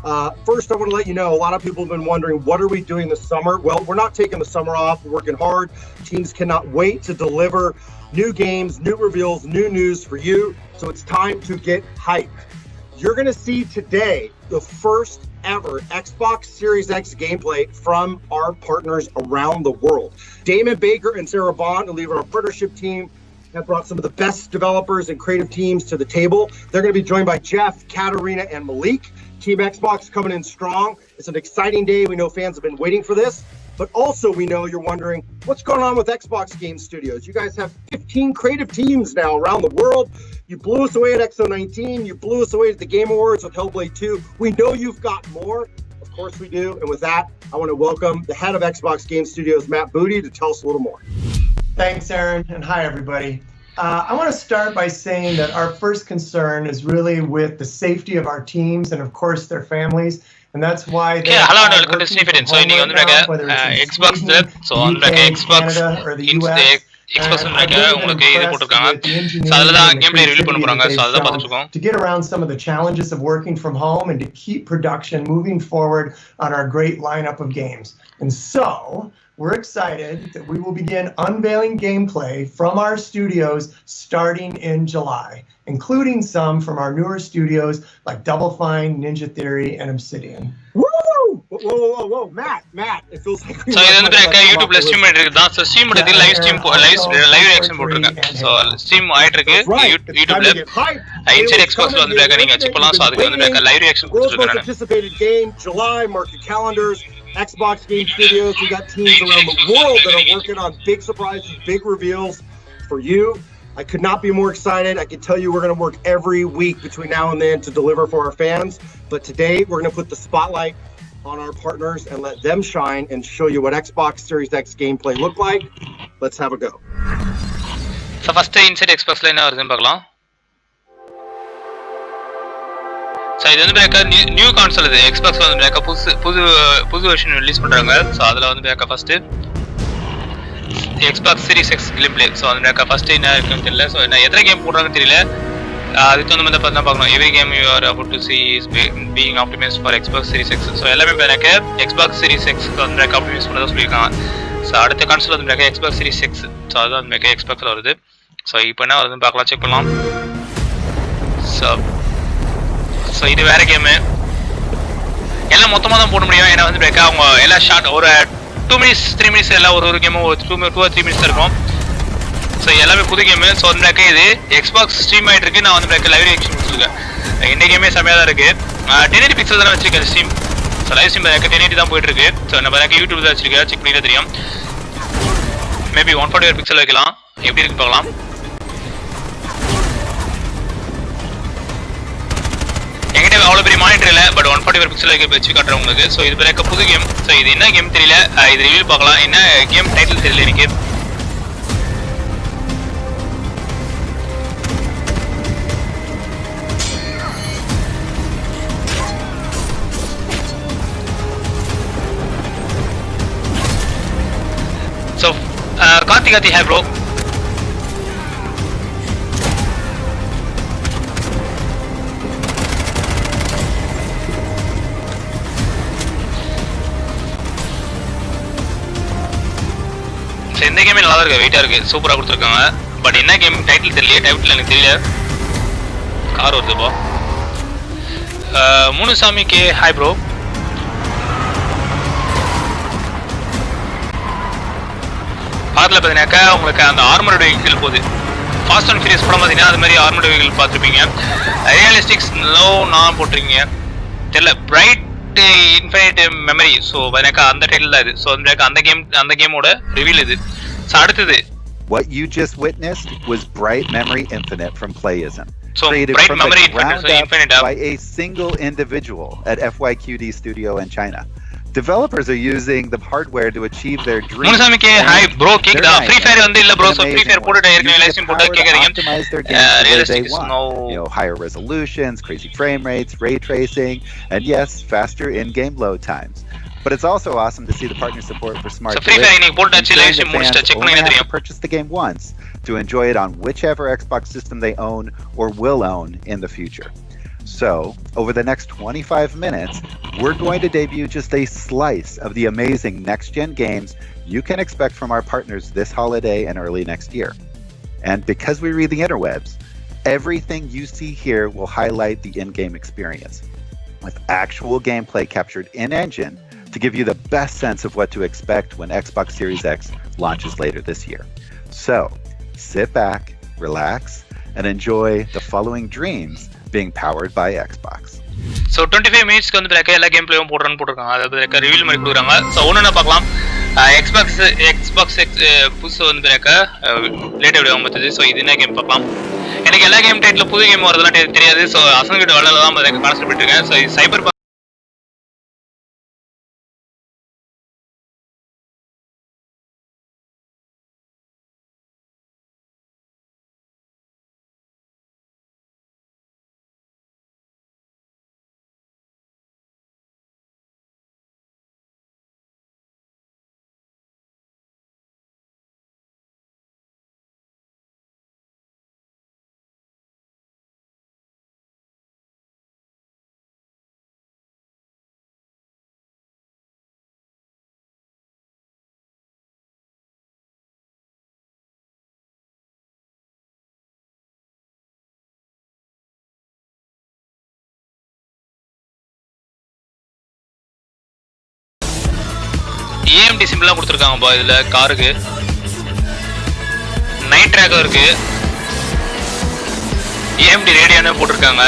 First, I want to let you know, a lot of people have been wondering, what are we doing this summer? Well, we're not taking the summer off. We're working hard. Teams cannot wait to deliver new games, new reveals, new news for you. So it's time to get hyped. You're going to see today the first ever Xbox Series X gameplay from our partners around the world. Damon Baker and Sarah Bond, who lead our partnership team, have brought some of the best developers and creative teams to the table. They're going to be joined by Jeff, Katarina, and Malik. Team Xbox coming in strong. It's an exciting day. We know fans have been waiting for this. But also we know you're wondering, what's going on with Xbox Game Studios? You guys have 15 creative teams now around the world. You blew us away at XO19. You blew us away at the Game Awards with Hellblade 2. We know you've got more. Of course we do. And with that, I want to welcome the head of Xbox Game Studios, Matt Booty, to tell us a little more. Thanks, Aaron, and hi, everybody. I want to start by saying that our first concern is really with the safety of our teams and, of course, their families. And that's why they're all working from home right now, whether it's in Sweden, UK, Canada, or the US. To get around some of the challenges of working from home and to keep production moving forward on our great lineup of games. And so we're excited that we will begin unveiling gameplay from our studios starting in July, including some from our newer studios like Double Fine, Ninja Theory, and Obsidian. Woo! Whoa, Matt, it feels like so இது வந்து YouTube stream பண்ணிருக்குதா so stream பண்றது live stream live reaction போட்டுருக்கேன் so stream ஆயிட்டு இருக்கு YouTubeல Inside Xbox வந்து நீங்க check பண்ணலாம் so அதுக்கு வந்து live reaction கொடுத்துருக்கேன் anticipated game July, mark your calendars. Xbox Game Studios, we got teams around the world that are working on big surprises, big reveals for you. I could not be more excited. I can tell you we're going to work every week between now and then to deliver for our fans. But today we're going to put the spotlight on our partners and let them shine and show you what Xbox Series X gameplay look like. Let's have a go. So first Inside Xbox ல என்ன வருதுன்னு பார்க்கலாம். So இது வந்து பேக்கா new console இது Xbox வந்து பேக்கா புது வெர்ஷன் ரிலீஸ் பண்றாங்க. So அதுல வந்து பேக்கா first Xbox Series X gameplay. So வந்து பேக்கா ஃபர்ஸ்ட் என்ன இருக்குன்னு தெரியல. So என்ன எத்தனை கேம் போடுறாங்கன்னு தெரியல. அதுக்கு வந்து நம்ம பார்த்தா பார்க்கணும். Every game you are about to see is being optimized for Xbox Series X. So எல்லாமே பேக்கா Xbox Series X வந்து பேக்கா ஆப்டிமைஸ் பண்ணதா சொல்லிருக்காங்க. So அடுத்த கன்சோல் வந்து பேக்கா Xbox Series X. So அது வந்து பேக்கா Xbox ல வருது. So இப்போ என்ன வருதுன்னு பார்க்கலாம் செக் பண்ணலாம். So இது வேற கேம் எல்லாம் மொத்தமா தான் போட முடியும் ஏன்னா வந்து பேக்கா அவங்க எல்லா ஷார்ட் ஒரு 2 minutes 3 minutes எல்லாம் ஒரு கேம் 2 or 3 minutes இருக்கும் ஸோ எல்லாமே புது கேமு ஸோ வந்து பேக்கா இது Xbox ஸ்ட்ரீம் ஆகிட்டு இருக்கு நான் வந்து பேக்கா லைவ் ரியாக்ஷன் கொடுத்துருக்கேன் இந்த கேமே செம்மையாக தான் இருக்கு 1080 பிக்சல் தானே வச்சிருக்கேன் ஸ்ட்ரீம் ஸோ லைவ் ஸ்ட்ரீம் பேக்கா 1080 தான் போயிட்டு இருக்கு ஸோ நம்ம பேக்கா யூடியூப் தான் வச்சிருக்கேன் செக் பண்ணிட்டு தெரியும் மேபி 144 பிக்சல் வைக்கலாம் எப்படி இருக்கு பார்க்கலாம் என்கிட்ட அவ்வளோ பெரிய மானிட்டர் இல்லை பட் 144 பிக்சல் வச்சு காட்டுறேன் உங்களுக்கு ஸோ இது பேக்க புது கேம் ஸோ இது என்ன கேம் தெரியல இது ரிவ்யூ பார்க்கலாம் என்ன கேம் டைட்டில் தெரியல எனக்கு ஸோ கார்த்தி ஹே ப்ரோ இந்த கேமே நல்லா இருக்கு வெயிட்டா இருக்கு சூப்பரா கொடுத்துருக்காங்க பட் என்ன கேம் டைட்டில் தெரியல டைட்டில் எனக்கு தெரியல கார் வருதுப்பா முனுசாமிக்கு ஹாய் ப்ரோ காரில் பார்த்தீங்கன்னாக்கா உங்களுக்கு அந்த ஆர்மர்டு வெஹிக்கிள் போகுது ஃபாஸ்ட் அண்ட் ஃபியூரியஸ் படம் பார்த்தீங்கன்னா அது மாதிரி ஆர்மர்டு வெஹிக்கிள் பார்த்துருப்பீங்க ரியலிஸ்டிக்ஸ் லோ நான் போட்டிருக்கீங்க தெரியல பிரைட் இன்ஃபைனைட் மெமரி ஸோ எனக்கு அந்த டைட்டில் தான் இது ஸோ அந்த கேமோட ரிவீல் இது ஸோ அடுத்தது What you just witnessed was Bright Memory Infinite from Playism. So created Bright from Memory the ground Infinite up by a single individual at FYQD Studio in China. Developers are using the hardware to achieve their dream. முனுசாமிக்கு hi bro கேக்குதா free fire வந்து இல்ல bro so free fire போட்டுட்டு ஏற்கனவே live stream போட்டு கேக்குறீங்க realistic you know, higher resolutions, crazy frame rates, ray tracing, and yes, faster in-game load times. But it's also awesome to see the partner support for smart purchase the game once to enjoy it on whichever Xbox system they own or will own in the future. So, over the next 25 minutes, we're going to debut just a slice of the amazing next-gen games you can expect from our partners this holiday and early next year. And because we read the interwebs, everything you see here will highlight the in-game experience, with actual gameplay captured in-engine to give you the best sense of what to expect when Xbox Series X launches later this year. So, sit back, relax, and enjoy the following dreams being powered by Xbox. So 25 மினிட்ஸ்க்கு வந்து எல்லா game பிளேயும் போட்டிருக்காங்க. அதாவது reveal மாதிரி கொடுக்குறாங்க. So ஒன்று பார்க்கலாம். Xbox புதுசு வந்து லேட் வீடியோ பார்த்தது. ஸோ இது என்ன கேம் பார்க்கலாம். எனக்கு எல்லா கேம் டைட்டில் புது கேம் வரதெல்லாம் தெரியாது. ஸோ அசங்கிட்ட வளரில் தான் கான்செப்ட் பண்ணிருக்கேன். ஸோ சைபர் ஏஎம்டி சிம்பிளாக கொடுத்துருக்காங்கப்பா. இதில் காருக்கு நைட் ட்ராக்கும் இருக்கு. ஏஎம்டி ரேடியோன்னு போட்டிருக்காங்க.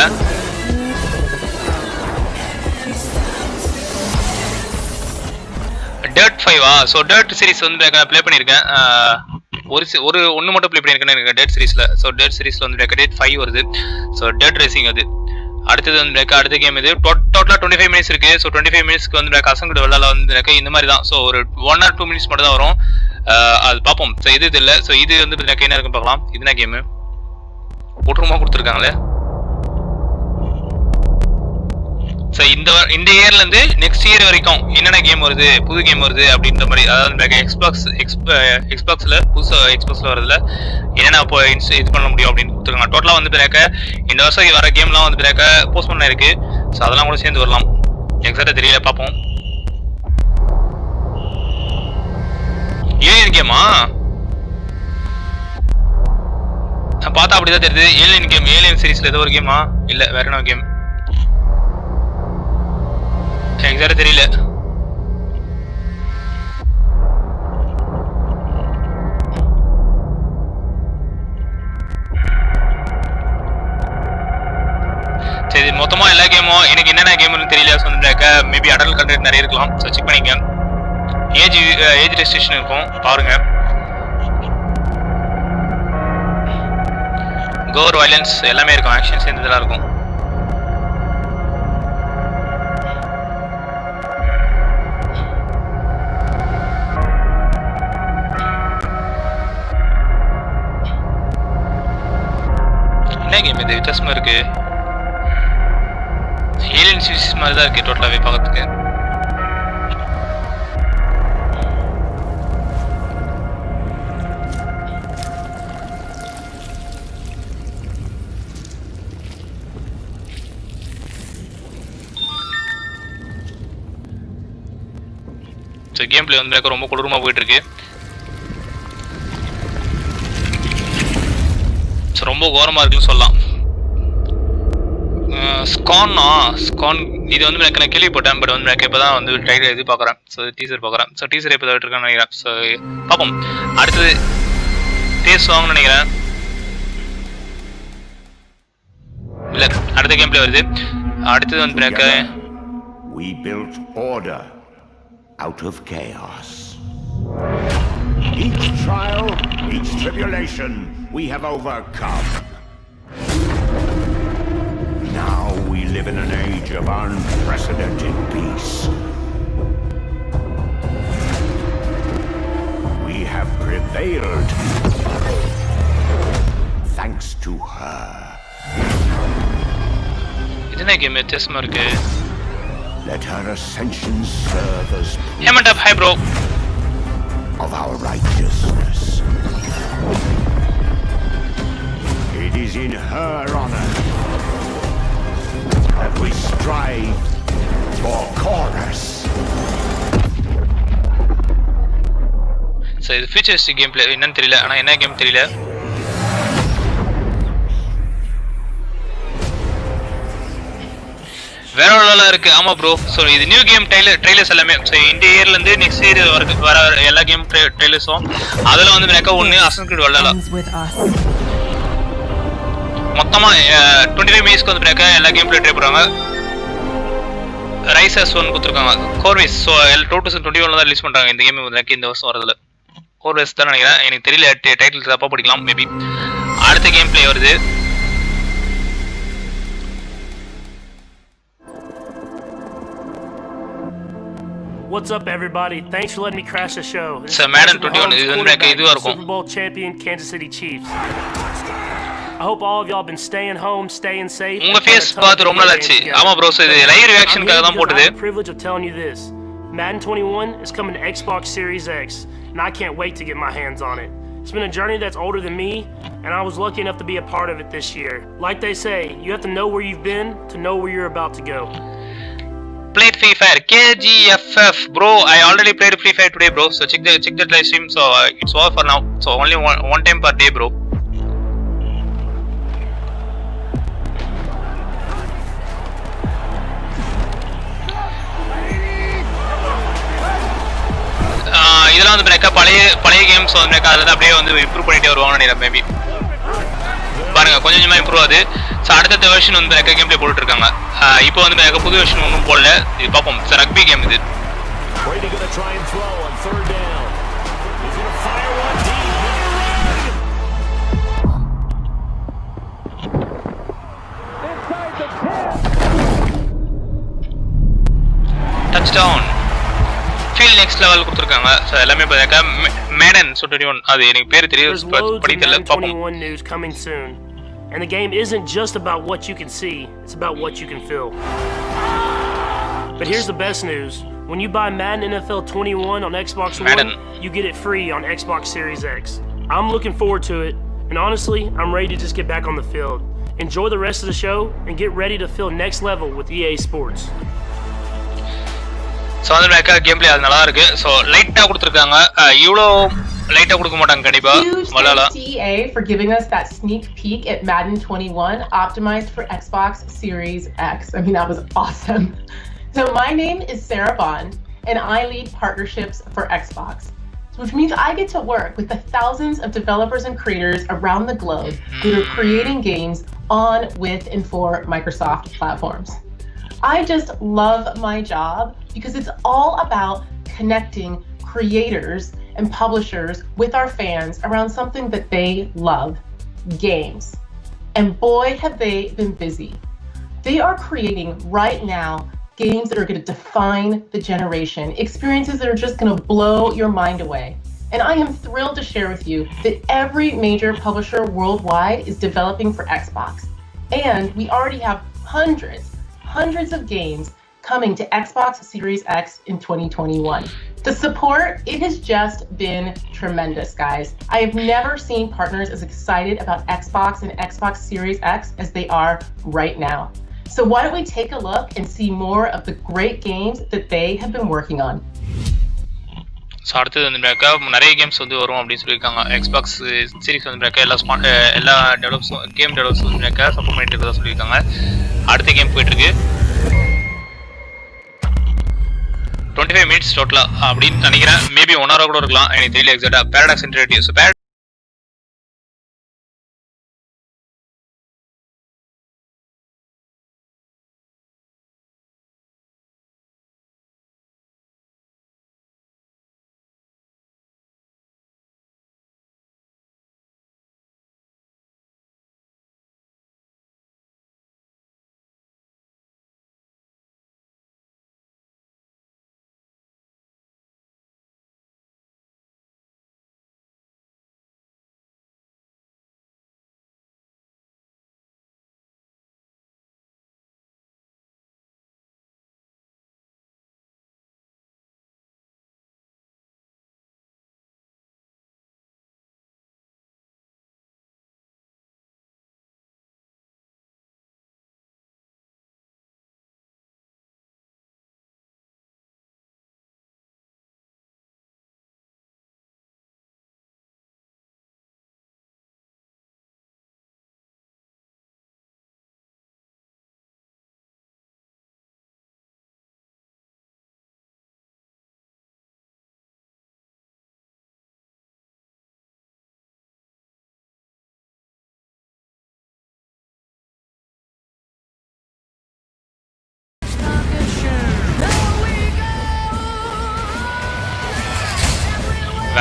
டர்ட் 5 ஸோ டர்ட் சீரிஸ் வந்து ப்ளே பண்ணியிருக்கேன். ஒன்று மட்டும் ப்ளே பண்ணியிருக்கேன்னு எனக்கு டர்ட் சீரிஸில். ஸோ டர்ட் சீரிஸில் வந்து டர்ட் 5 வருது. ஸோ டர்ட் ரேசிங் அது. அடுத்தது வந்து அடுத்த கேம் இது டோட்டலாக 25 மினிட்ஸ் இருக்கு. ஸோ 25 மினிட்ஸ்க்கு வந்து அசங்கிட்ட வெள்ளால வந்து இந்த மாதிரி தான். ஸோ ஒரு 1 or 2 மினிட்ஸ் மட்டும் தான் வரும். அது பார்ப்போம். ஸோ இது இல்லை. ஸோ இது வந்து என்ன இருக்குன்னு பார்க்கலாம். இதுனா கேமு ஒட்டுருமா கொடுத்துருக்காங்களே. ஸோ இந்த இயர்லேருந்து நெக்ஸ்ட் இயர் வரைக்கும் என்னென்ன கேம் வருது, புது கேம் வருது அப்படின்ற மாதிரி. அதாவது எக்ஸ்பாக்ஸில் புதுசாக எக்ஸ்பாக்ஸில் வரதுல என்னென்ன இப்போ இது பண்ண முடியும் அப்படின்னு கொடுத்துருக்காங்க. டோட்டலாக வந்து இந்த வருஷம் வர கேம்லாம் வந்து போஸ்ட் பண்ண இருக்கு. ஸோ அதெல்லாம் கூட சேர்ந்து வரலாம். எக்ஸாக்டாக தெரியல, பார்ப்போம். ஏலியன் கேமா பார்த்தா அப்படிதான் தெரியுது. ஏலியன் கேம், ஏலியன் சீரிஸ்ல ஏதோ ஒரு கேமா இல்லை வேற என்ன கேம் எக்ஸாக்டா தெரியல. சரி, மொத்தமா எல்லா கேமும் எனக்கு என்னென்ன கேம்னு தெரியல சொன்னாக்க மேபி அடல்ட் கண்டென்ட் நிறைய இருக்கலாம். ஸோ செக் பண்ணிங்க. ஏஜ் ரெஸ்ட்ரிக்ஷன் இருக்கும், பாருங்க. கோர் வயலன்ஸ் எல்லாமே இருக்கும், ஆக்ஷன் சேர்ந்ததெல்லாம் இருக்கும். என்ன கேம் இது வித்தியாசமா இருக்கு. ஏலியன் சீரிஸ் மாதிரி தான் இருக்கு டோட்டலாவே பார்க்கறதுக்கு. ஸோ கேம் பிளே வந்து ரொம்ப கொடூரமாக போயிட்டு இருக்கு. ஸோ ரொம்ப கோரமாக இருக்குன்னு சொல்லலாம். ஸ்கான் இது வந்து நான் கேள்விப்பட்டேன். பட் வந்து இப்போ தான் வந்து ட்ரைலர் இது பார்க்குறேன். ஸோ டீசர் பார்க்குறேன். ஸோ டீசர் இப்போ இருக்கேன்னு நினைக்கிறேன். ஸோ பார்ப்போம். அடுத்தது டேஸ்ட் வாங்கணும்னு நினைக்கிறேன். இல்லை, அடுத்த கேம் பிளே வருது. அடுத்தது வந்து We built order out of chaos. Each trial, each tribulation, we have overcome. Now we live in an age of unprecedented peace. We have prevailed thanks to her. இதுனா game வித்தியாசமா இருக்கு. Let her ascension serve as Hammer up, hi bro. Of our righteousness. It is in her honor that we strive for chorus. So இது futuristic game play என்னன்னு தெரியல, ஆனால் என்ன game தெரியல. வேற லெவலாக இருக்கு. ஆமாம் ப்ரோ. ஸோ இது நியூ கேம் ட்ரெய்லர்ஸ் எல்லாமே. ஸோ இந்த இயர்லேருந்து நெக்ஸ்ட் இயர் வர எல்லா கேம் ட்ரெய்லர்ஸும் அதில் வந்து எனக்கு ஒன்று அசன் கிரீட் வளரல. மொத்தமாக 25 மினிட்ஸ்க்கு வந்து எனக்கு எல்லா கேம் ட்ரை பண்ணுறாங்க. ரைசஸ் ஒன்று கொடுத்துருக்காங்க, கோர்வேஸ். ஸோ 2021 தான் ரிலீஸ் பண்ணுறாங்க இந்த கேம். எனக்கு இந்த வருஷம் வரதில்ல, கோர்வேஸ் தான் நினைக்கிறேன், எனக்கு தெரியல. டைட்டில் தப்பாக படிக்கலாம் மேபி. அடுத்த கேம் பிளே வருது. What's up, everybody? Thanks for letting me crash the show. So, Madden 21 is Super Bowl champion Kansas City Chiefs. I hope all of y'all been staying home, staying safe. உங்க face பார்த்து ரொம்ப நாள் ஆச்சு. ஆமா bro, இது live ரியாக்ஷனுக்காக தான் போட்டது. I'm privileged of telling you this. Madden 21 is coming to Xbox Series X, and I can't wait to get my hands on it. It's been a journey that's older than me, and I was lucky enough to be a part of it this year. Like they say, you have to know where you've been to know where you're about to go. Played Free Fire KGFF, bro. I already played Free Fire today, bro. So check that live stream. So it's over for now. So only one time per day, bro. இதெல்லாம் வந்து பிரேக்கா பழைய games வந்து பிரேக்கா அதில் அப்படியே வந்து improve பண்ணிட்டே வருவாங்கன்னு நினைக்கிறேன் மேபி. பாருங்க கொஞ்சம் கொஞ்சமாக இம்ப்ரூவ் ஆகுது. ஸோ அடுத்த வெர்ஷன் வந்து பிரேக்கா கேம் பிளே போட்டுட்டு இருக்காங்க. இப்போ வந்து பிரேக்கா புது வெர்ஷன் ஒன்றும் போடல. இது பார்ப்போம். சார் ரக்பி கேம் இது. Touchdown feel next level கொடுத்துருக்காங்க. ஸோ எல்லாமே பார்த்தா மேடன் 21 அது எனக்கு பேர் தெரியும், படி தெரியல. பார்ப்போம். And the game isn't just about what you can see, it's about what you can feel. But here's the best news. When you buy Madden NFL 21 on Xbox One, you get it free on Xbox Series X. I'm looking forward to it, and honestly, I'm ready to just get back on the field. Enjoy the rest of the show and get ready to feel next level with EA Sports. So வந்து பேக்கா game play அது நல்லா இருக்கு. So லைட்டாக கொடுத்துருக்காங்க, இவ்வளோ லைட்டாக கொடுக்க மாட்டாங்க கண்டிப்பாக. Valhalla. EA for giving us that sneak peek at Madden 21 optimized for Xbox Series X. I mean, that was awesome. So my name is Sarah Bond, and I lead partnerships for Xbox, which means I get to work with the thousands of developers and creators around the globe who are creating games on, with, and for Microsoft platforms. I just love my job because it's all about connecting creators and publishers with our fans around something that they love, games. And boy, have they been busy. They are creating right now games that are going to define the generation, experiences that are just going to blow your mind away. And I am thrilled to share with you that every major publisher worldwide is developing for Xbox. And we already have hundreds of games coming to Xbox Series X in 2021. The support, it has just been tremendous, guys. I have never seen partners as excited about Xbox and Xbox Series X as they are right now. So why don't we take a look and see more of the great games that they have been working on. So அடுத்தது வந்து நிறைய games வந்து வரும் அப்படின்னு சொல்லியிருக்காங்க. Xbox series வந்து எல்லா game develops வந்து சப்போர்ட் பண்ணிட்டு இருக்கதா சொல்லியிருக்காங்க. அடுத்த கேம் போயிட்டுருக்கு. 25 மினிட்ஸ் டோட்டலாக அப்படின்னு நினைக்கிறேன். மேபி 1 hour கூட இருக்கலாம், எனக்கு தெரியல எக்ஸாக்டாக. Paradox internet. So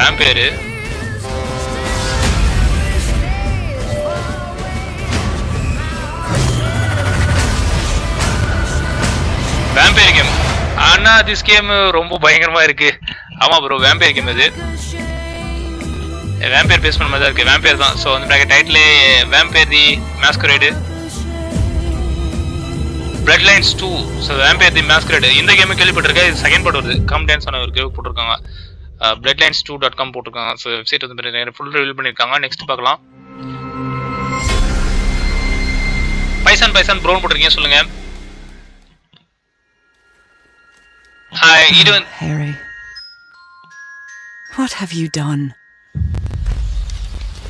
vampire vampire game. ஆனா திஸ் கேம் ரொம்ப பயங்கரமா இருக்கு. ஆமா ப்ரோ, வேம்பயர் கேம் இது. வேம்பயர் பேஸ் பண்ண மாதிரி தான் இருக்கு. வேம்பயர் தான். ஸோ வந்து டைட்டில் வேம்பயர் தி மாஸ்கரேடு, பிளட் லைன்ஸ் 2. ஸோ வேம்பயர் தி மாஸ்கரேடு இந்த கேம் கேள்விப்பட்டிருக்கேன். இது செகண்ட் பார்ட் வருது. கம் டான்ஸ் ஆன ஒரு கேம் போட்டிருக்காங்க. bloodlines2.com போட்டிருக்காங்க. ஸோ வெப்சைட் வந்து ஃபுல் ரிவீல் பண்ணியிருக்காங்க. நெக்ஸ்ட் பார்க்கலாம். பைசான் ப்ரௌன் போட்டிருக்கீங்க, சொல்லுங்க. Harry, what have you done?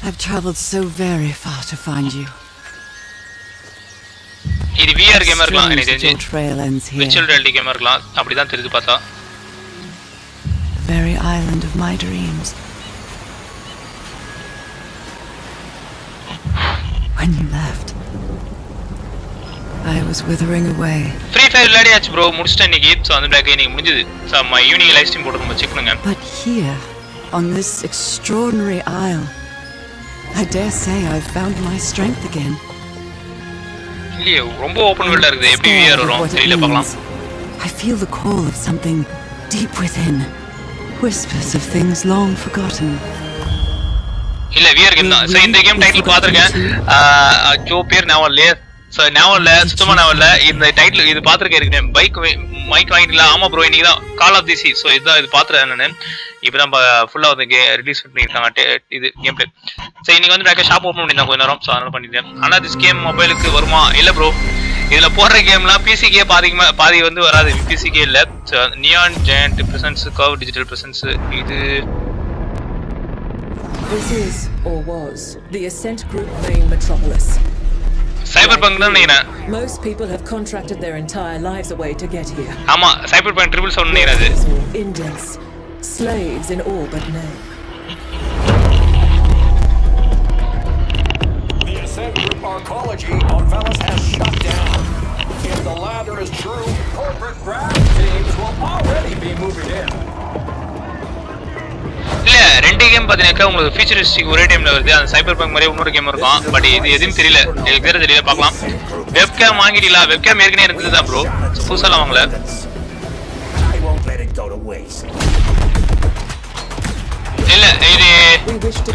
I've traveled so very far to find you. இது VR கேமா இருக்கலாம். எனக்கு தெரிஞ்சு trail ends here. virtual reality கேமா இருக்கலாம். அப்படிதான் தெரிஞ்சு பார்த்தா. The very island of my dreams. When you left, I was withering away. Free Fire விளையாடியாச்சு bro, முடிச்சிட்டேன் இன்னைக்கு. சோ அந்த பேக் இன்னைக்கு முடிஞ்சது. So my evening live stream போட்டுறோம், செக் பண்ணுங்க. But here on this extraordinary isle, I dare say I've found my strength again. இல்லையே, ரொம்ப open வேர்ல்டா இருக்குது. எப்படி VR வரும் தெரியல, பார்க்கலாம். I feel the call of something deep within. Whispers of things long forgotten. இல்ல VR கேம் தான். So இந்த கேம் டைட்டில் பாத்துர்க்கேன். ஜோ பேர் நாவல்ல. சோ நாவல்ல சுத்தமா நாவல்ல. இந்த டைட்டில் இது பாத்துர்க்கேன். இருக்கு மைக் வாங்கிட்டீங்களா? ஆமா ப்ரோ, இன்னைக்கு தான் கால் ஆஃப் தி சீ. சோ இதுதான் இது பாத்துறேன் நானு. இப்பதான் ஃபுல்லா வந்து ரிலீஸ் பண்ணிருக்காங்க இது கேம் பிளே. சோ இன்னைக்கு வந்து நான் ஷாப் ஓபன் பண்ணிருந்தேன் கொஞ்ச நேரம். சோ அதனால பண்ணிட்டேன். ஆனா திஸ் கேம் மொபைலுக்கு வருமா? இல்ல ப்ரோ, இதுல போடுற கேம்லாம் பிசிக்கே பாதி வந்து வராது. பிசிக்கே இல்ல. Neon Giant presence, Curve Digital presence. இது This is or was the Ascent Group main metropolis. Cyberpunk தான் நினைக்கிறேன். Most people have contracted their entire lives away to get here. ஆமா, Cyberpunk 777 நினைக்கிறது. Indents, slaves in all but name. The Ascent Group arcology on Valhalla has shut down. If the latter is true, corporate grab teams will already be moving in. இல்ல, ரெண்டு game பாத்தீங்கன்னா உங்களுக்கு futuristic ஒரே டைம்ல வருது. அந்த Cyberpunk மாதிரியே இன்னொரு கேம் இருக்கும். பட் இது எதுவும் தெரியல, எனக்கு வேற தெரியல. பார்க்கலாம். வெப்கேம் வாங்கிட்டீங்களா? வெப்கேம் ஏற்கனவே இருந்தது தான் ப்ரோ, புதுசாலாம் வாங்கல. இல்ல, இது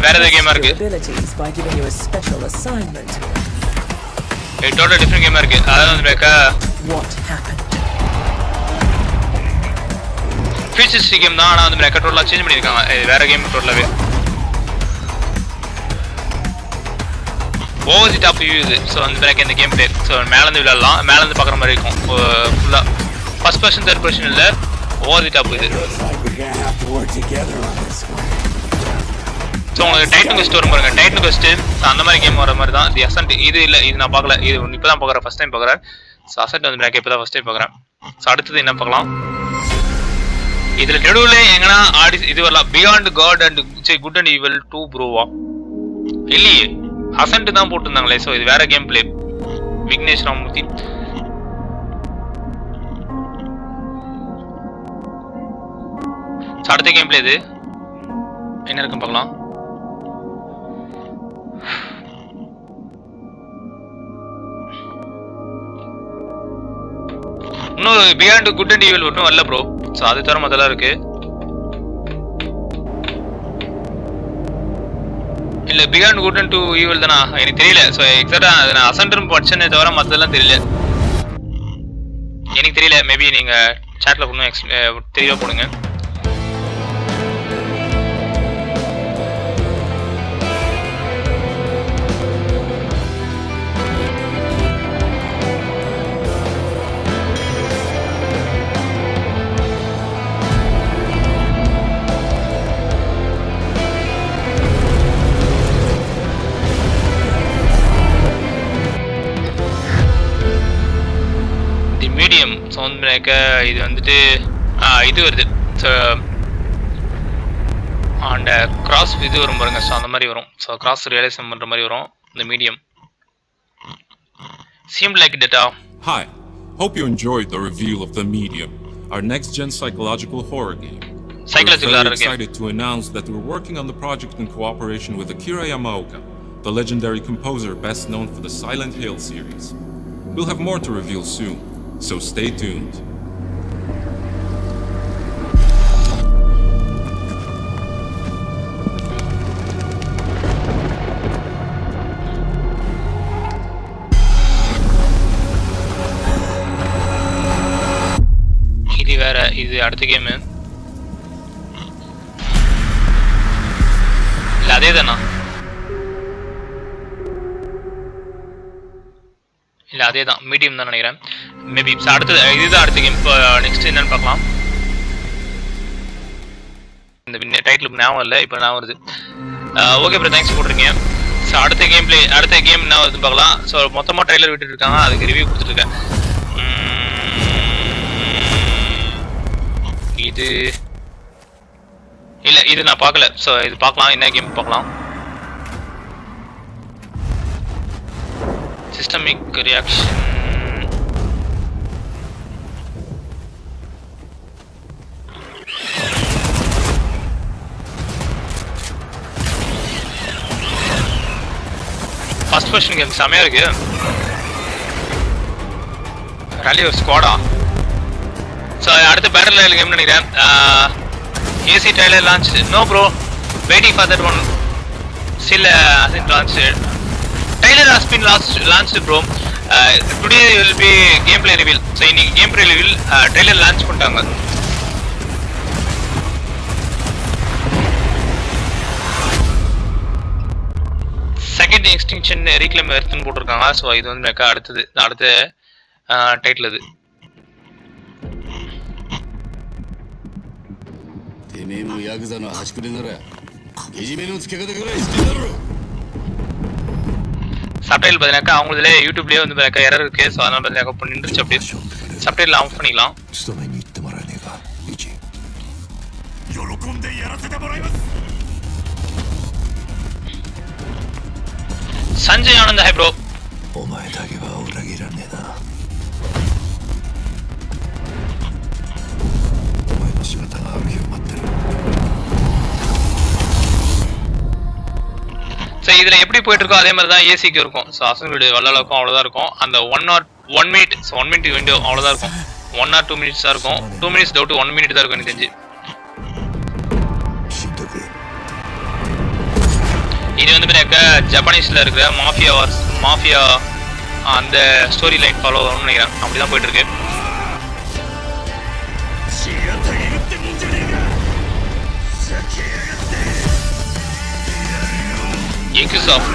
வேற ஏதாவது கேமா இருக்கு. டோட்டல் டிஃபரெண்ட் கேமா இருக்கு. அதாவது வந்து பேக்கா ஃபியூச்சரிஸ்டிக் கேம் தான். ஆனா வந்து பேக்கா டோட்டலா சேஞ்ச் பண்ணிருக்காங்க. இது வேற கேம் டோட்டலாவே. ஓவர் தி டாப் வியூ இது. ஸோ அந்த பேக் இந்த கேம் பிளே. ஸோ மேலேருந்து விளையாடலாம், மேலேருந்து பார்க்குற மாதிரி இருக்கும். ஃபுல்லாக ஃபர்ஸ்ட் பர்சன் தேர்ட் பர்சன் இல்லை, ஓவர் தி டாப் இது. ஸோ உங்களுக்கு டைட்டன் குவெஸ்ட் வரும் பாருங்க. டைட்டன் குவெஸ்ட் அந்த மாதிரி கேம் வர மாதிரி தான். தி அசன்ட் இது இல்லை, இது நான் பார்க்கல. இது இப்போ தான் பார்க்குறேன், ஃபர்ஸ்ட் டைம் பார்க்குறேன். ஸோ அசன்ட் வந்து பேக் இப்போ தான் ஃபர்ஸ்ட் டைம் பார்க்குறேன். ஸோ அடுத்தது என்ன பார்க்கலாம். இதில் நடுவில் எங்கன்னா இது வரலாம். Beyond god and good and evil 2 ப்ரோவா இல்லையே, அசன்ட் தான் போட்டுருந்தாங்களே. ஸோ இது வேற கேம் பிளே. விக்னேஷ் ராமூர்த்தி. அடுத்த கேம் பிளே இது என்ன இருக்குன்னு பார்க்கலாம். இன்னும் பியாண்ட் குட் அண்ட் ஈவில் மட்டும் வரல ப்ரோ. ஸோ அது தவிர மொதலாம் இருக்கு. இல்ல பியாண்ட் குட் அண்ட் 2 ஈவில் தானா எனக்கு தெரியல. ஸோ எக்ஸாக்டா நான் அசன்ட்னு படிச்சேனே தவிர மற்றதெல்லாம் தெரியல, எனக்கு தெரியல. மேபி நீங்க சாட்ல போடணும், தெரியவா போடுங்க. மீடியம் சவுண்ட் பிரேக்க இது வந்துட்டு இது வருது. ஸோ அண்ட் கிராஸ் இது வரும் பாருங்க. ஸோ அந்த மாதிரி வரும். ஸோ கிராஸ் ரியலைசேஷன் பண்ணுற மாதிரி வரும் இந்த medium. Seemed like data. Hi, hope you enjoyed the reveal of The Medium, our next-gen psychological horror game. Psychological We're very horror game. excited to announce that we're working on the project in cooperation with Akira Yamaoka, the legendary composer best known for the Silent Hill series. We'll have more to reveal soon, so stay tuned. இது அடுத்த game இல்ல அதேதானா இல்ல அதேதான் medium தான் நினைக்கிறேன் maybe அடுத்த இதுதான் அடுத்த கேம் நெக்ஸ்ட் என்னன்னு பார்க்கலாம் இந்த டைட்டில் ஞாபகம் இல்லை இப்போ ஞாபகம் வருது ஓகே ப்ரோ தேங்க்ஸ் போட்டிருக்கீங்க ஸோ அடுத்த கேம் என்ன வருதுன்னு பார்க்கலாம் ஸோ மொத்தமாக ட்ரைலர் விட்டுட்டு இருக்காங்க அதுக்கு ரிவ்யூ கொடுத்துருக்கேன் இது இல்ல இது நான் பார்க்கல சோ இது பார்க்கலாம் என்ன கேம் பார்க்கலாம் systemic reaction first person game செமையா இருக்கு ராலி ஒரு ஸ்குவாடா So அடுத்த பேட்டில் ராயல் கேம் நினைக்கிறேன் AC trailer launch no bro waiting for that one still hasn't launched trailer has been launched bro today will be gameplay reveal so இன்னைக்கு gameplay reveal trailer launch பண்ணிட்டாங்க second extinction reclaim எர்த்னு போட்டிருக்காங்க so இது வந்து Mecca அடுத்த title இது subtitle பார்த்தீங்கன்னாக்கா அவங்களதுல யூடியூப்லேயே வந்து error இருக்கு ஸோ அதனால பார்த்தீங்கன்னா இப்போ நின்றுச்சு அப்படியே சப்டைட்டில் ஆஃப் பண்ணிக்கலாம் Sanjay Anand hi bro so இதில் எப்படி போயிட்டு இருக்கோ அதே மாதிரி தான் ஏசிக்கு இருக்கும் ஸோ அசன்களுடைய வல்லாலும் அவ்வளோதான் இருக்கும் அந்த 1 minute ஸோ 1 minute விண்டோ அவ்வளோதான் இருக்கும் 1 or 2 minutes தான் இருக்கும் 2 minutes டவுட் 1 minute தான் இருக்கும் எனக்கு தெரிஞ்சு இது வந்து பார்த்தீங்கன்னா ஜப்பானீஸில் இருக்கிற மாஃபியா அந்த ஸ்டோரி லைன் ஃபாலோ ஆகும்னு நினைக்கிறேன் அப்படி தான் போயிட்டு இருக்கு Ekisoft.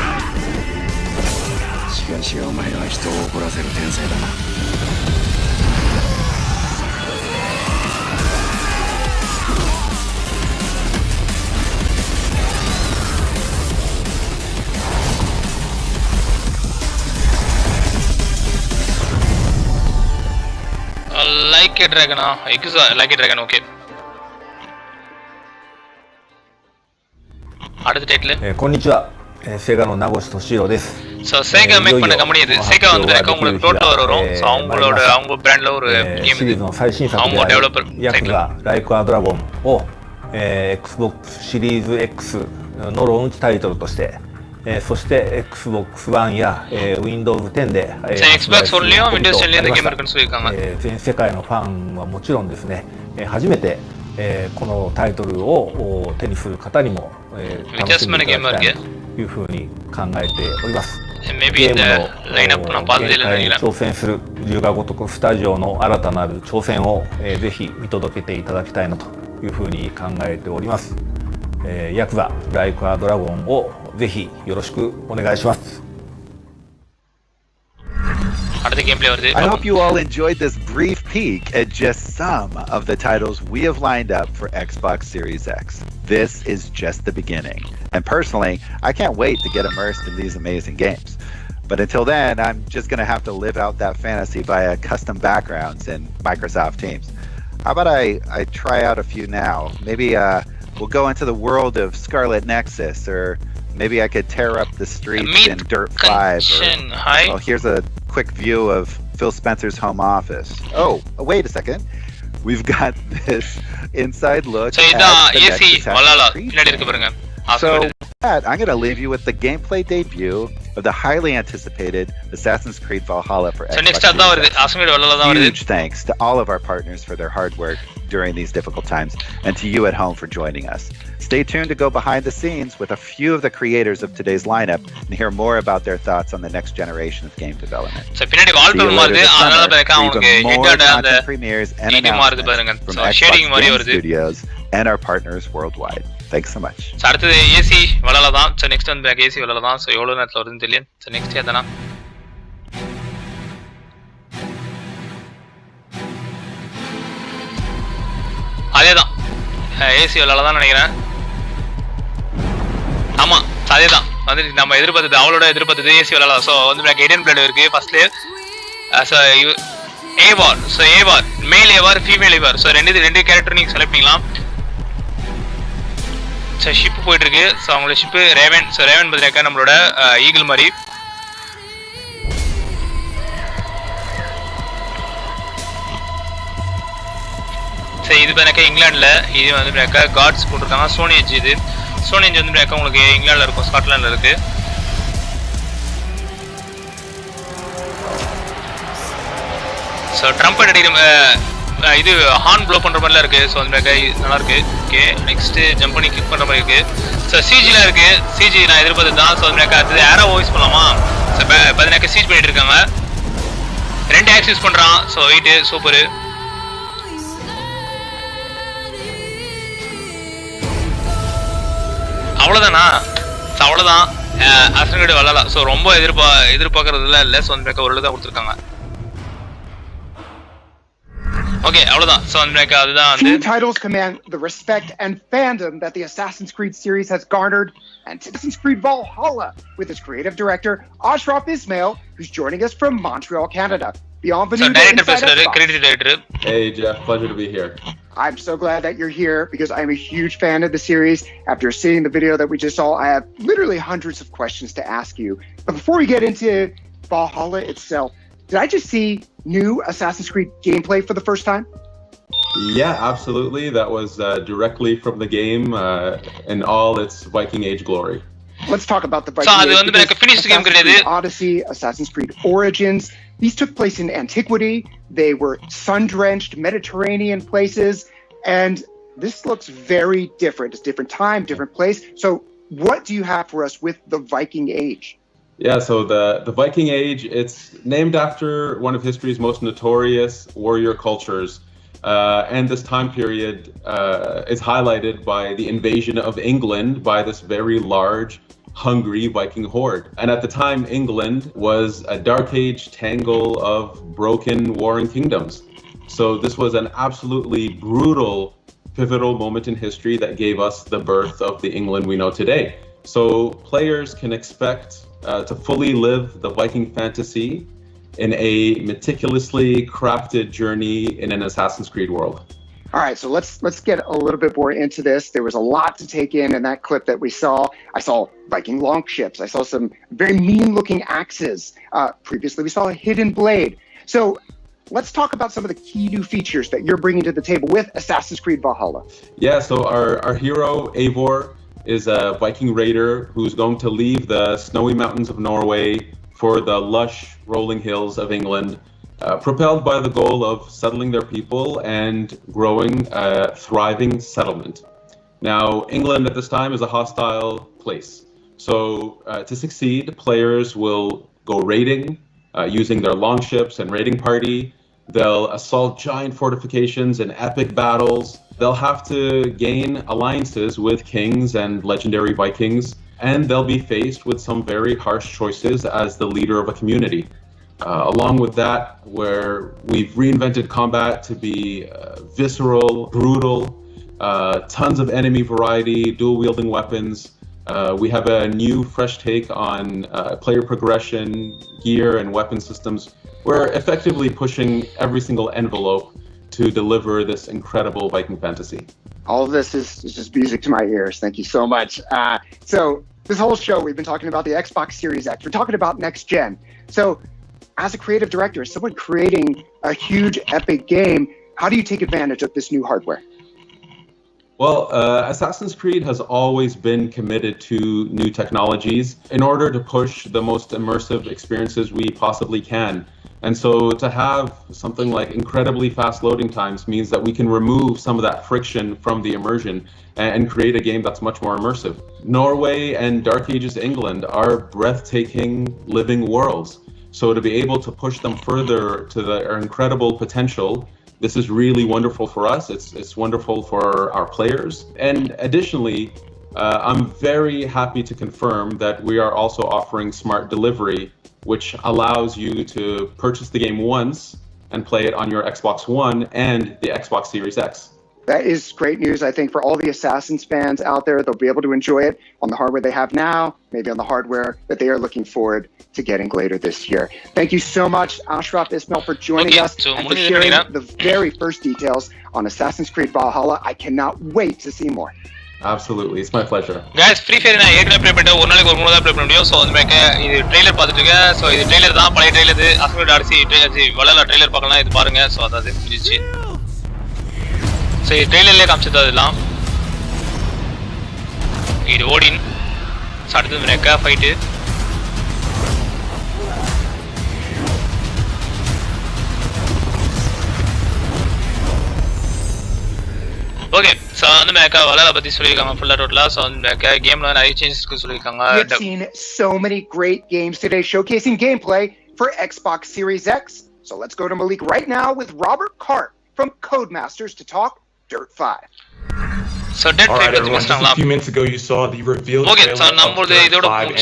しかしお前は人を怒らせる天才だな。Like a dragon, like a dragon, okay. அடுத்த டைட்டில்こんにちは、セガの名越俊弘です。ஸோ சேகா மேக் பண்ண கம்பெனி இது சேகா வந்து உங்களுக்கு டோட்டல் வரும் ஸோ அவங்க பிராண்ட்ல ஒரு கேம்シリーズの最新作であるヤクザライクアドラゴンを、Xbox シリーズ X のローンチタイトルとして、そして Xbox One や、Windows 10で、Xbox One や Windows 10でゲームがそういう考え。全世界のファンはもちろんですね、初めて、このタイトルを手にする方にも、楽しんでいただきたいというふうに考えております。ゲームの限界に挑戦する龍が如くスタジオの新たなる挑戦を、ぜひ見届けていただきたいなというふうに考えております。ヤクザライクアドラゴンをぜひよろしくお願いします。I hope you all enjoyed this brief peek at just some of the titles we have lined up for Xbox Series X. This is just the beginning. And personally, I can't wait to get immersed in these amazing games. But until then, I'm just going to have to live out that fantasy via custom backgrounds in Microsoft Teams. How about I try out a few now? Maybe we'll go into the world of Scarlet Nexus, or maybe I could tear up the streets in Dirt 5. Or, here's a quick view of Phil Spencer's home office. Oh, wait a second. we've got this inside look So at இதான் the AC next Valhalla Assassin's பின்னாடி இருக்கு Creed game. பாருங்க. So with that, I'm going to leave you with the gameplay debut of the highly anticipated Assassin's Creed Valhalla for So Xbox next அதான் வருது. Assassin's Creed Valhalla தான் வருது. Huge thanks to all of our partners for their hard work during these difficult times, and to you at home for joining us. Stay tuned to go behind the scenes with a few of the creators of today's lineup and hear more about their thoughts on the next generation of game development. So பின்னாடி See you wallpaper later மாறுது. this அதனால summer பாருங்க for உங்களுக்கு even more head அந்த content premieres and இது மாறுது பாருங்க. announcements from So Xbox shading மாதிரி Game வருது. Studios and our partners worldwide. Thanks so much. So அடுத்தது AC Valhalla தான். So next வந்து பேக் AC Valhalla தான். So எவ்வளவு நேரத்துல வருதுன்னு தெரியல. So next எதனா அதேதான் AC Valhalla தான் நினைக்கிறேன். ஆமா அதேதான் வந்து நம்ம எதிர்பார்த்தது அவளோட எதிர்பார்த்தது AC Valhalla. ஸோ வந்து பேக் எடியன் பிளேட் இருக்கு ஃபர்ஸ்ட்லேயே. ஸோ ஏவார் ஸோ ஏவார் மேல் ஏவார் ஃபீமேல் ஏவார். ஸோ ரெண்டு கேரக்டர் நீங்கள் செலக்ட் பண்ணிக்கலாம். ஸோ ஷிப்பு போயிட்டு இருக்கு. ஸோ அவங்களோட ஷிப்பு ரேவன். ஸோ ரேவன் பார்த்தீங்கன்னாக்கா நம்மளோட ஈகிள் மாதிரி. ஸோ இது பார்த்தீங்கன்னாக்கா இங்கிலாண்டில் இது வந்து பார்த்தீங்கன்னாக்கா காட்ஸ் போட்டிருக்காங்க. சோனி எஜ் இது சோனி எஜ் வந்து பார்த்தீங்கன்னாக்கா உங்களுக்கு இங்கிலாண்டில் இருக்கும், ஸ்காட்லாண்டில் இருக்குது. ஸோ ட்ரம்பட் அடிக்கிற இது ஹார்ன் ப்ளோ பண்ணுற மாதிரிலாம் இருக்குது. ஸோ வந்து நல்லா இருக்குது. ஓகே நெக்ஸ்ட்டு ஜம்ப் பண்ணி கிக் பண்ணுற மாதிரி இருக்குது. ஸோ சிஜிலாம் இருக்குது. சிஜி நான் எதிர்பார்த்து தான். ஸோ வந்து அடுத்தது ஏரோ வாய்ஸ் பண்ணலாமா? ஸோ பார்த்தீங்கன்னாக்கா சீஜ் பண்ணிட்டு இருக்காங்க. 2 ஆக்ஸ் யூஸ் பண்ணுறான். So weight super. அவ்வளோதானா? ஸோ அவ்வளோதான் Assassin's Creed Valhalla. ஸோ ரொம்ப எதிர்பார்க்கறதுலாம் இல்லை. ஸோ வந்து ஒரு தான் கொடுத்துருக்காங்க. ஓகே அவ்வளவுதான். சோ அந்த அதுதான் வந்து Two titles command the respect and fandom that the Assassin's Creed series has garnered, and Assassin's Creed Valhalla with its creative director Ashraf Ismail, who's joining us from Montreal, Canada. So director director. Hey Jeff, pleasure to be here. I'm so glad that you're here because I'm a huge fan of the series. After seeing the video that we just saw, I have literally hundreds of questions to ask you. But before we get into Valhalla itself, did I just see new Assassin's Creed gameplay for the first time? Yeah, absolutely. That was directly from the game in all its Viking Age glory. Let's talk about the Viking Age. Assassin's Creed Odyssey, Assassin's Creed Origins. These took place in antiquity. They were sun-drenched Mediterranean places, and this looks very different. It's different time, different place. So what do you have for us with the Viking Age? Yeah, so the Viking Age, it's named after one of history's most notorious warrior cultures. And this time period is highlighted by the invasion of England by this very large, hungry Viking horde. And at the time, England was a dark age tangle of broken warring kingdoms. So this was an absolutely brutal, pivotal moment in history that gave us the birth of the England we know today. So players can expect to fully live the Viking fantasy in a meticulously crafted journey in an Assassin's Creed world. All right, so let's get a little bit more into this. There was a lot to take in that clip that we saw. I saw Viking longships. I saw some very mean-looking axes. Previously, we saw a hidden blade. So let's talk about some of the key new features that you're bringing to the table with Assassin's Creed Valhalla. Yeah, so our hero, Eivor, is a Viking raider who's going to leave the snowy mountains of Norway for the lush rolling hills of England, propelled by the goal of settling their people and growing a thriving settlement. Now, England at this time is a hostile place. So to succeed, players will go raiding using their longships and raiding party. They'll assault giant fortifications in epic battles. They'll have to gain alliances with kings and legendary Vikings, and they'll be faced with some very harsh choices as the leader of a community. Along with that, where we've reinvented combat to be visceral, brutal, tons of enemy variety, dual-wielding weapons. We have a new, fresh take on player progression, gear, and weapon systems. We're effectively pushing every single envelope to deliver this incredible Viking fantasy. All of this is just music to my ears. Thank you so much. So this whole show, we've been talking about the Xbox Series X. We're talking about next gen. So as a creative director, as someone creating a huge epic game, How do you take advantage of this new hardware? Well, Assassin's Creed has always been committed to new technologies in order to push the most immersive experiences we possibly can. And so to have something like incredibly fast loading times means that we can remove some of that friction from the immersion and create a game that's much more immersive. Norway and Dark Ages England are breathtaking living worlds. So to be able to push them further to their incredible potential, this is really wonderful for us. It's wonderful for our players. And additionally, I'm very happy to confirm that we are also offering smart delivery, which allows you to purchase the game once and play it on your Xbox One and the Xbox Series X. That is great news, I think, for all the Assassins fans out there. They'll be able to enjoy it on the hardware they have now, maybe on the hardware that they are looking forward to getting later this year. Thank you so much, Ashraf Ismail, for joining us and for sharing the very first details on Assassin's Creed Valhalla. I cannot wait to see more. Absolutely, it's my pleasure. Guys, Free Fire நான் ஏற்கனவே play பண்ணிட்டேன். ஒரு நாளைக்கு ஒரு மூணு தான் play பண்ண முடியும். ஸோ வந்து இது ட்ரெய்லர் பார்த்துட்டு இருக்கேன். ஸோ இது ட்ரெய்லர் தான், பழைய ட்ரெய்லர் இது. அசமியோட அரிசி வளரல ட்ரெய்லர் பார்க்கலாம், இது பாருங்க. ஸோ அதாவது முடிஞ்சிச்சு. ஸோ இது ட்ரெய்லர்லேயே காமிச்சது அதெல்லாம். இது ஓடின். ஸோ அடுத்தது ரெக்கா ஃபைட்டு. ஓகே சோ அந்த மேக்கா வலல பத்தி சொல்லிருக்காங்க ஃபுல்லா டோட்டலா. சோ அந்த மேக்கா கேம்ல நிறைய சேஞ்சஸ் இருக்கு சொல்லிருக்காங்க. We've seen so many great games today showcasing gameplay for Xbox Series X. So let's go to Malik right now with Robert Cart from Codemasters to talk Dirt 5. So Dirt 5 just a few minutes ago you saw the reveal trailer of Dirt 5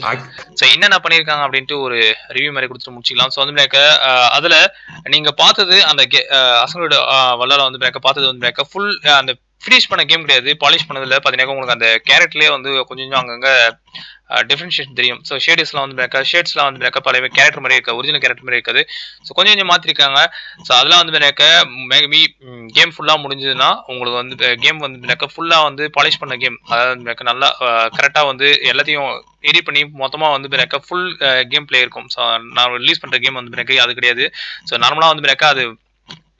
and so என்னென்ன பண்ணிருக்காங்க அப்படினு ஒரு review மாதிரி கொடுத்து முடிச்சிக்கலாம். So வந்து மேக்க அதுல நீங்க பார்த்தது அந்த அசங்களோட வல்லால வந்து மேக்க பார்த்தது வந்து மேக்க ஃபுல் அந்த ஃபினிஷ் பண்ண கேம் கிடையாது. பாலிஷ் பண்ணதுல பாத்தீங்கன்னா உங்களுக்கு அந்த கேரக்டர்லயே வந்து கொஞ்சம் அங்கங்க டிஃபரன்ஷியேஷன் தெரியும். ஸோ ஷேட்ஸ்லாம் வந்து மேக்கா ஷேட்ஸ்லாம் வந்து மேக்கா பழைய கேரக்டர் மாதிரி இருக்காது, ஒரிஜினல் கேரக்டர் மாதிரி இருக்காது. ஸோ கொஞ்சம் மாற்றிருக்காங்க. ஸோ அதெல்லாம் வந்து மேக்க மேபி கேம் ஃபுல்லாக முடிஞ்சதுன்னா உங்களுக்கு வந்து கேம் வந்து மேக்க ஃபுல்லாக வந்து பாலிஷ் பண்ண கேம், அதாவது மேக்க நல்லா கரெக்டாக வந்து எல்லாத்தையும் எடிட் பண்ணி மொத்தமாக வந்து மேக்க ஃபுல் கேம் பிளே இருக்கும். ஸோ நான் ரிலீஸ் பண்ணுற கேம் வந்து மேக்க அது கிடையாது. ஸோ நார்மலாக வந்து மேக்கா அது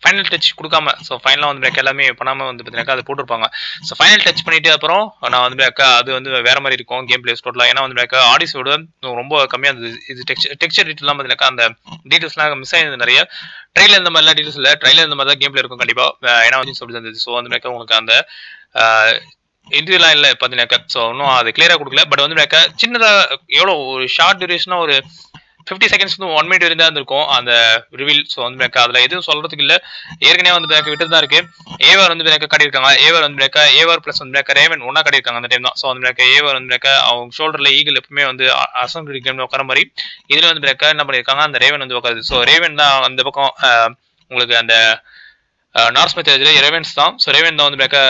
ஃபைனல் டச் கொடுக்காம, ஸோ ஃபைனலாக வந்து பேக் எல்லாமே பண்ணாமல் வந்து பார்த்தீங்கன்னா அது போட்டிருப்பாங்க. ஸோ ஃபைனல் டச் பண்ணிட்டு அப்புறம் நான் வந்து பேக்கா அது வந்து வேற மாதிரி இருக்கும் கேம் பிளேஸ் டோட்டலாக. ஏன்னா வந்து பேக்கா ஆடிஸோட ரொம்ப கம்மியாக இருந்தது. இது டெக்ஸ்சர் டீட்டெயிலாம் பார்த்தீங்கன்னா அந்த டீட்டெயில்ஸ்லாம் மிஸ் ஆயிருந்தது நிறைய. ட்ரெயிலர் இந்த மாதிரிலாம் டீட்டெயில்ஸ் இல்லை, ட்ரெயிலர் இந்த மாதிரி தான் கேம் பிளே இருக்கும் கண்டிப்பாக. ஏன்னா வந்து சொல்லி தந்தது. ஸோ வந்து பேக்கா உங்களுக்கு அந்த இதுலாம் இல்லை பார்த்தீங்கன்னாக்கா. ஸோ இன்னும் அது கிளியராக கொடுக்கல. பட் வந்து பேக்கா சின்னதாக எவ்வளோ ஒரு ஷார்ட் டியூரேஷனாக ஒரு 50 செகண்ட்ஸ் 1 மினிட் வரைக்கும் தான் இருக்கும் அந்த ரிவீல். ஸோ வந்து பேக்கா அதில் எதுவும் சொல்றதுக்கு இல்லை, ஏற்கனவே வந்து பேக்க விட்டு தான் இருக்கு. ஏவர் வந்து பேக்க காட்டியிருக்காங்க. ஏவர் வந்து பேக்கா ஏவர் பிளஸ் வந்து பேக்கா ரேவன் ஒன்னா காட்டியிருக்காங்க அந்த டைம் தான். ஸோ வந்து பேக்கா ஏவர் வந்து பேக்கா அவங்க ஷோல்டர்ல ஈகிள் எப்பவுமே வந்து அசம்பிளி கேம்ல உட்கார மாதிரி இதுல வந்து பேக்கா என்ன பண்ணியிருக்காங்க, அந்த ரேவன் வந்து உட்காருது. ஸோ ரேவன் தான் அந்த பக்கம் உங்களுக்கு அந்த நார்த் மெத்தேஜ்ல ரேவன்ஸ் தான். ஸோ ரேவன் தான் வந்து பேக்கா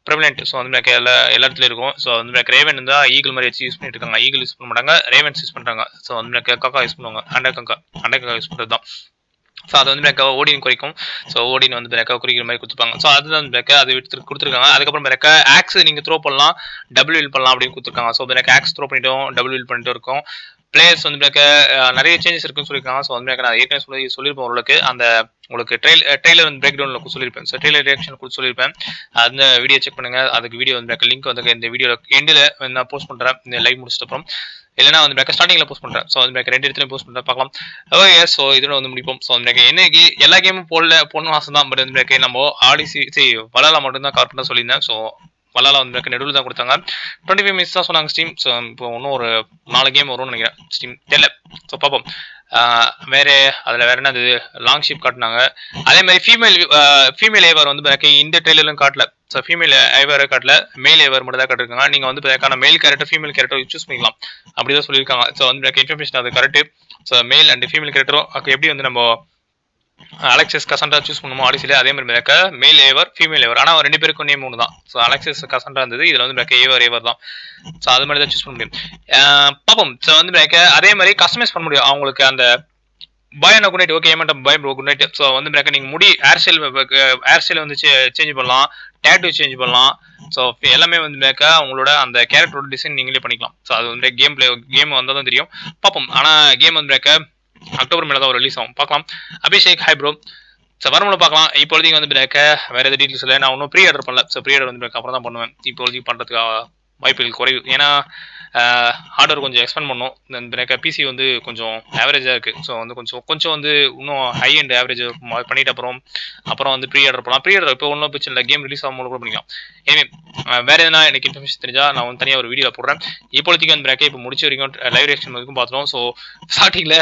ப்ரெவலண்ட். ஸோ வந்து பேக்க எல்லா இடத்துலையும் இருக்கும். ஸோ வந்து பேக்க ரேவன் தான் ஈகிள் மாதிரி வச்சு யூஸ் பண்ணிட்டு இருக்காங்க. ஈகிள் யூஸ் பண்ண மாட்டாங்க, ரேவன்ஸ் யூஸ் பண்றாங்க. ஸோ வந்து பேக்க காக்கா யூஸ் பண்ணுவாங்க, அண்டை காக்கா யூஸ் பண்றது தான். ஸோ அது வந்து பேக்கா ஓடின் குறைக்கும். ஸோ ஓடின் வந்து பேக்கா குறிக்கிற மாதிரி கொடுத்துருப்பாங்க. ஸோ அதுதான் வந்து பேக்கா அது கொடுத்துருக்காங்க. அதுக்கப்புறம் பேக்கா ஆக்ஸ் நீங்க த்ரோ பண்ணலாம், டபுள் வீல் பண்ணலாம் அப்படின்னு கொடுத்துருக்காங்க. ஸோ பேக்கா ஆக்ஸ் த்ரோ பண்ணிட்டோம், டபுள் வீல் பண்ணிட்டு இருக்கும். பிளேயர்ஸ் வந்து பேக்க நிறைய சேஞ்சஸ் இருக்குன்னு சொல்லியிருக்காங்க. ஸோ வந்து பேக்க நான் ஏற்கனவே சொல்லியிருப்பேன் உங்களுக்கு அந்த உங்களுக்கு ட்ரெய்லர் வந்து பிரேக் டவுன்ல சொல்லியிருப்பேன். ஸோ ட்ரெய்லர் ரியாக்ஷன் கொடுத்து சொல்லியிருப்பேன். அந்த வீடியோ செக் பண்ணுங்க. அதுக்கு வீடியோ வந்து லிங்க் வந்து இந்த வீடியோ எண்டில் நான் போஸ்ட் பண்றேன் இந்த லைவ் முடிச்சிட்ட அப்புறம். இல்லைனா வந்து பேக்க ஸ்டார்டிங்ல போஸ்ட் பண்றேன். ஸோ வந்து பேக்க 2 இடத்துலையும் போஸ்ட் பண்றேன், பார்க்கலாம். ஓகே, ஸோ இதோட வந்து முடிப்போம். ஸோ வந்து பேக்க என்னைக்கு எல்லா கேமும் போடணும் ஆசை தான். பட் வந்து பேக்க நம்ம ஆடிசி வலாலா மட்டும் தான் கவர் பண்ண சொல்லியிருந்தேன். ஸோ வலாலா வந்து பேக்க நடுவில் தான் கொடுத்தாங்க. 25 மினிட்ஸ் தான் சொன்னாங்க ஸ்டீம். ஸோ இப்போ இன்னும் ஒரு 4 கேம் வரும்னு நினைக்கிறேன் ஸ்டீம் தெரியல. ஸோ பார்ப்போம். வேற அதுல வேற என்னது லாங் ஷிப் காட்டினாங்க. அதே மாதிரி ஃபீமேல் ஏவர் வந்து பேக்க இந்த ட்ரெய்லர்லும் காட்டல. ஸோ ஃபீமேல் ஏவரை காட்டல, மேல் ஏவர் மட்டும் தான் காட்டிருக்காங்க. நீங்க வந்து பேக்கான மேல் கேரக்டர் ஃபீமேல் கேரக்டர் சூஸ் பண்ணிக்கலாம் அப்படிதான் சொல்லியிருக்காங்க. ஸோ வந்து பேக்க இன்ஃபர்மேஷன் அது correct. So male and female கேரக்டரும் எப்படி வந்து நம்ம அலெக்சஸ் கசண்டா சூஸ் பண்ணுமோ ஆடிசில, அதே மாதிரி பேக்க மேல் ஏவர் ஃபீமேல் ஏவர். ஆனால் 2 பேருக்கும் நேம் ஒன்று தான். ஸோ அலெக்சஸ் கசண்டா இருந்தது, இதுல வந்து பேக்க ஏவர் தான். ஸோ அது மாதிரி தான் சூஸ் பண்ண முடியும். பார்ப்போம். ஸோ வந்து பேக்க அதே மாதிரி கஸ்டமைஸ் பண்ண முடியும் அவங்களுக்கு அந்த பாய் குட் நைட். ஓகே ஏமாட்டம் bye bro good night. So வந்து பேக்க நீங்க முடி ஹேர் ஸ்டைல் வந்து சேஞ்ச் பண்ணலாம், டேட்டூ சேஞ்ச் பண்ணலாம். ஸோ எல்லாமே வந்து பேக்க உங்களோட அந்த கேரக்டரோட டிசைன் நீங்களே பண்ணிக்கலாம். ஸோ அது வந்து கேம் வந்தால் தான் தெரியும், பார்ப்போம். ஆனால் கேம் வந்து பேக்க அக்டோபர் மேலே தான் ரிலீஸ் ஆகும், பார்க்கலாம். Abhishek hi bro. ஸோ வரமுள்ள பார்க்கலாம். இப்பொழுதைக்கு வந்து வேறு எதாவது டீட்டெயில்ஸ் இல்லை. நான் இன்னும் ப்ரீ ஆர்டர் பண்ணல. ஸோ ப்ரீ ஆர்டர் வந்து அப்புறம் தான் பண்ணுவேன். இப்பொழுதைக்கு பண்ணுறதுக்கு வாய்ப்புகள் குறைவு. ஏன்னா ஹார்ட்வேர் கொஞ்சம் எக்ஸ்பெண்ட் பண்ணும். இந்த பிசி வந்து கொஞ்சம் ஆவரேஜாக இருக்குது. ஸோ வந்து கொஞ்சம் வந்து இன்னும் ஹை அண்ட் ஆவரேஜ் பண்ணிட்டு அப்புறம் வந்து ப்ரீ ஆர்டர் பண்ணலாம். ப்ரீ ஆர்டர் இப்போ ஒன்றும் பிரச்சனை இல்லை. கேம் ரிலீஸ் ஆகும்போது கூட பண்ணிக்கலாம். எனவே வேறு எதனா எனக்கு இன்ஃபர்மேஷன் தெரிஞ்சால் நான் வந்து தனியாக ஒரு வீடியோ போடுறேன். இப்போதைக்கு வந்து இப்போ முடிச்ச வரைக்கும் லைவ் ரியாக்ஷன் வரைக்கும் பார்த்துட்டோம். ஸோ ஸ்டார்டிங்கில்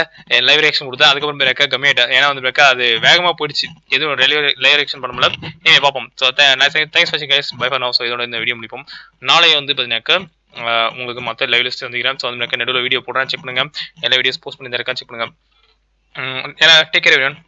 லைவ் ரியாக்ஷன் கொடுத்தேன். அதுக்கப்புறம் கம்மியாயிட்டேன். ஏன்னா வந்து அது வேகமாக போயிடுச்சு. எதுவும் லைவ் ரியாக்ஷன் பண்ண முடியல. நீங்கள் பார்ப்போம். ஸோ தேங்க்ஸ் வாட்சிங் guys. Bye for now. So இதோட இந்த வீடியோ முடிப்போம். நாளை வந்து பார்த்தீங்கன்னாக்கா உங்களுக்கு மற்ற லைவ் லிஸ்ட் வந்துக்கிறேன். ஸோ வந்து நடுவில் வீடியோ போடுறேன். செக் பண்ணுங்க. எல்லா வீடியோஸ் போஸ்ட் பண்ணி இருக்கேன். செக் பண்ணுங்க. Take care everyone.